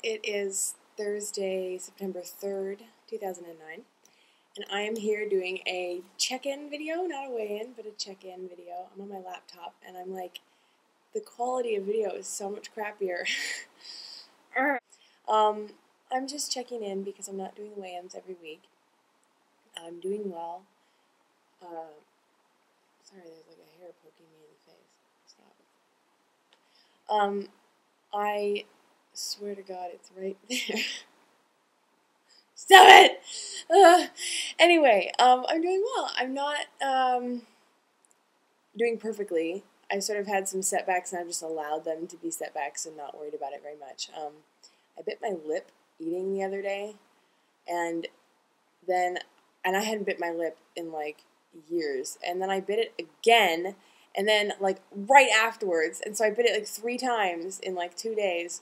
It is Thursday, September 3rd, 2009, and I am here doing a check-in video, not a weigh-in, but a check-in video. I'm on my laptop, and I'm like, the quality of video is so much crappier. I'm just checking in because I'm not doing weigh-ins every week. I'm doing well. Sorry, there's like a hair poking me in the face. Stop. I swear to God, it's right there. Stop it! Anyway, I'm doing well. I'm not doing perfectly. I sort of had some setbacks, and I've just allowed them to be setbacks and not worried about it very much. I bit my lip eating the other day, and I hadn't bit my lip in like years, and then I bit it again, and then like right afterwards, and so I bit it like 3 times in like 2 days.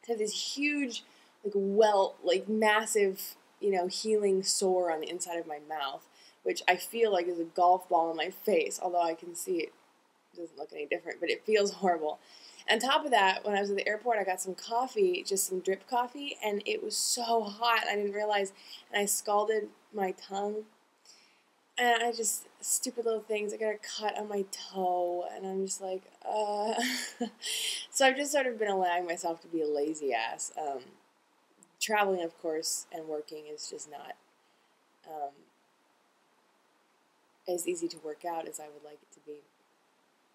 I have this huge, like welt, like massive, healing sore on the inside of my mouth, which I feel like is a golf ball on my face, although I can see it doesn't look any different, but it feels horrible. On top of that, when I was at the airport, I got some coffee, just some drip coffee, and it was so hot, I didn't realize, and I scalded my tongue, and I just, stupid little things, I got a cut on my toe, and I'm just like, So I've just sort of been allowing myself to be a lazy ass. Traveling, of course, and working is just not as easy to work out as I would like it to be.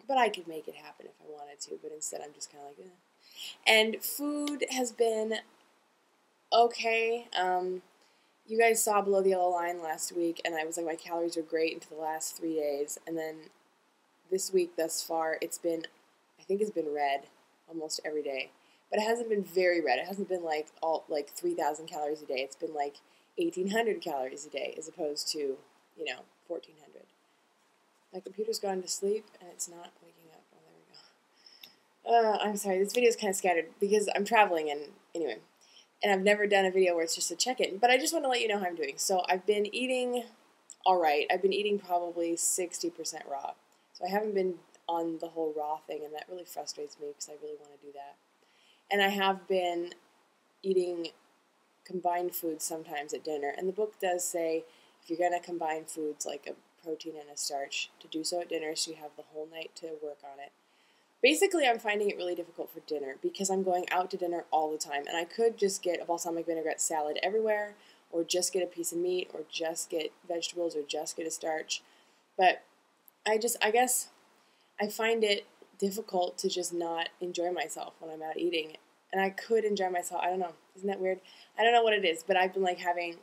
But I could make it happen if I wanted to, but instead I'm just kind of like, eh. And food has been okay. You guys saw Below the Yellow Line last week, and I was like, my calories are great until the last 3 days, and then this week thus far, I think it's been red almost every day. But it hasn't been very red. It hasn't been like 3,000 calories a day. It's been like 1,800 calories a day as opposed to, 1,400. My computer's gone to sleep, and it's not waking up. Oh, there we go. I'm sorry. This video is kind of scattered because I'm traveling, and anyway. And I've never done a video where it's just a check-in. But I just want to let you know how I'm doing. So I've been eating all right. I've been eating probably 60% raw. So I haven't been on the whole raw thing, and that really frustrates me because I really want to do that. And I have been eating combined foods sometimes at dinner. And the book does say if you're going to combine foods like a protein and a starch, to do so at dinner so you have the whole night to work on it. Basically, I'm finding it really difficult for dinner because I'm going out to dinner all the time. And I could just get a balsamic vinaigrette salad everywhere, or just get a piece of meat, or just get vegetables, or just get a starch. But I guess I find it difficult to just not enjoy myself when I'm out eating. And I could enjoy myself. I don't know. Isn't that weird? I don't know what it is, but I've been having,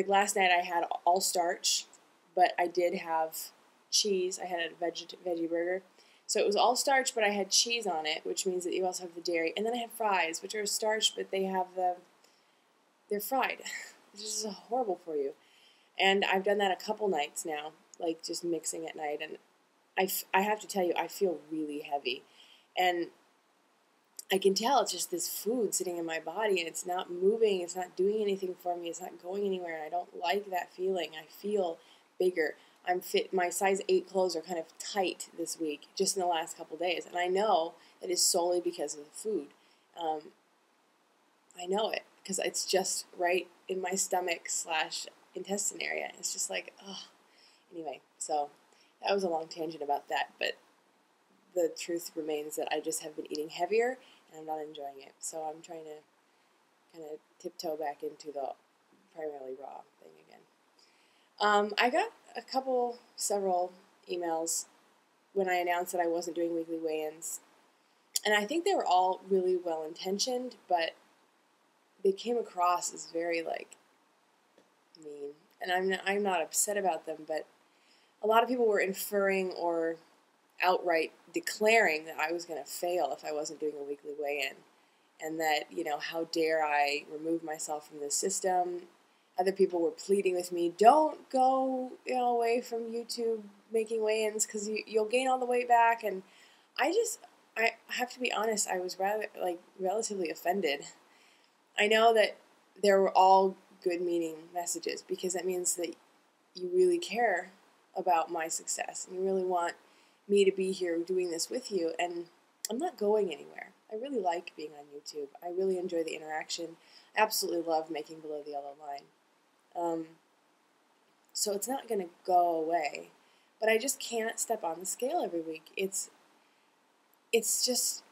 last night I had all starch, but I did have cheese. I had a veggie burger. So it was all starch, but I had cheese on it, which means that you also have the dairy. And then I had fries, which are starch, but they're fried, which is horrible for you. And I've done that a couple nights now, just mixing at night. And I have to tell you, I feel really heavy. And I can tell it's just this food sitting in my body, and it's not moving, it's not doing anything for me, it's not going anywhere, and I don't like that feeling. I feel bigger. I'm fit. My size 8 clothes are kind of tight this week, just in the last couple days. And I know that is solely because of the food. I know it, because it's just right in my stomach/intestine area. It's just like, ugh. Anyway, so that was a long tangent about that, but the truth remains that I just have been eating heavier, and I'm not enjoying it. So I'm trying to kind of tiptoe back into the primarily raw thing again. I got several emails when I announced that I wasn't doing weekly weigh-ins, and I think they were all really well-intentioned, but they came across as very mean. And I'm not upset about them, but a lot of people were inferring or outright declaring that I was going to fail if I wasn't doing a weekly weigh-in, and that, how dare I remove myself from the system. Other people were pleading with me, don't go away from YouTube making weigh-ins because you'll gain all the weight back. And I have to be honest, I was rather relatively offended. I know that there were all good-meaning messages because that means that you really care about my success and you really want me to be here doing this with you, and I'm not going anywhere. I I really like being on YouTube. I really enjoy the interaction. I absolutely love making Below the Yellow Line. So it's not going to go away, but I just can't step on the scale every week. It's just,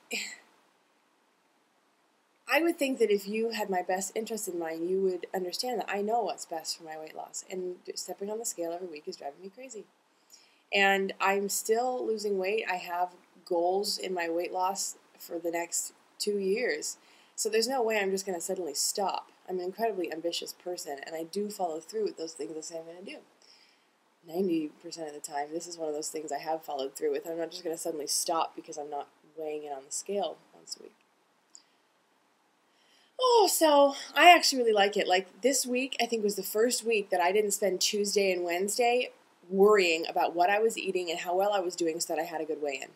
I would think that if you had my best interest in mind, you would understand that I know what's best for my weight loss, and stepping on the scale every week is driving me crazy. And I'm still losing weight. I have goals in my weight loss for the next 2 years. So there's no way I'm just going to suddenly stop. I'm an incredibly ambitious person, and I do follow through with those things I say I'm going to do. 90% of the time, this is one of those things I have followed through with. I'm not just going to suddenly stop because I'm not weighing in on the scale once a week. Oh, so I actually really like it. Like this week, I think was the first week that I didn't spend Tuesday and Wednesday worrying about what I was eating and how well I was doing so that I had a good weigh-in.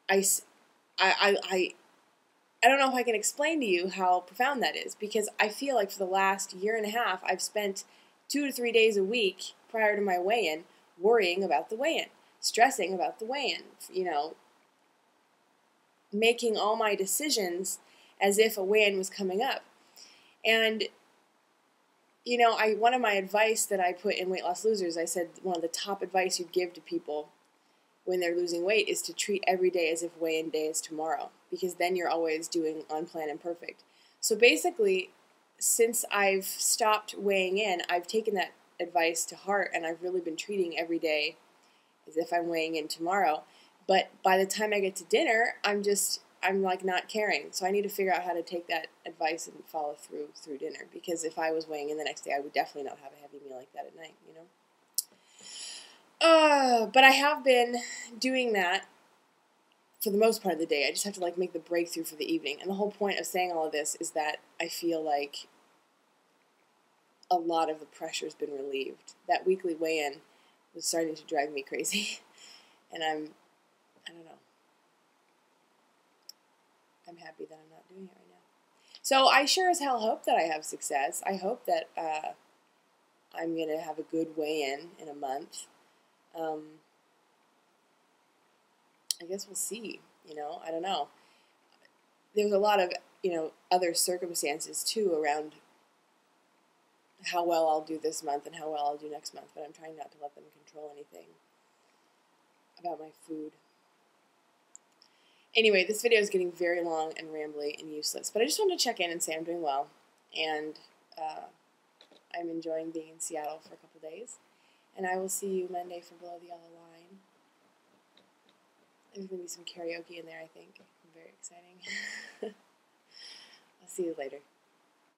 I don't know if I can explain to you how profound that is, because I feel like for the last year and a half, I've spent 2 to 3 days a week prior to my weigh-in worrying about the weigh-in, stressing about the weigh-in, making all my decisions as if a weigh-in was coming up. And, one of my advice that I put in Weight Loss Losers, I said one of the top advice you'd give to people when they're losing weight is to treat every day as if weigh-in day is tomorrow, because then you're always doing on plan and perfect. So basically, since I've stopped weighing in, I've taken that advice to heart, and I've really been treating every day as if I'm weighing in tomorrow. But by the time I get to dinner, I'm like not caring. So I need to figure out how to take that advice and follow through dinner, because if I was weighing in the next day, I would definitely not have a heavy meal like that at night, But I have been doing that for the most part of the day. I just have to make the breakthrough for the evening. And the whole point of saying all of this is that I feel like a lot of the pressure's been relieved. That weekly weigh-in was starting to drive me crazy. And I don't know. I'm happy that I'm not doing it right now. So I sure as hell hope that I have success. I hope that I'm going to have a good weigh-in a month. I guess we'll see, I don't know. There's a lot of, other circumstances too around how well I'll do this month and how well I'll do next month, but I'm trying not to let them control anything about my food. Anyway, this video is getting very long and rambly and useless, but I just wanted to check in and say I'm doing well, and I'm enjoying being in Seattle for a couple days, and I will see you Monday for Below the Yellow Line. There's going to be some karaoke in there, I think. Very exciting. I'll see you later.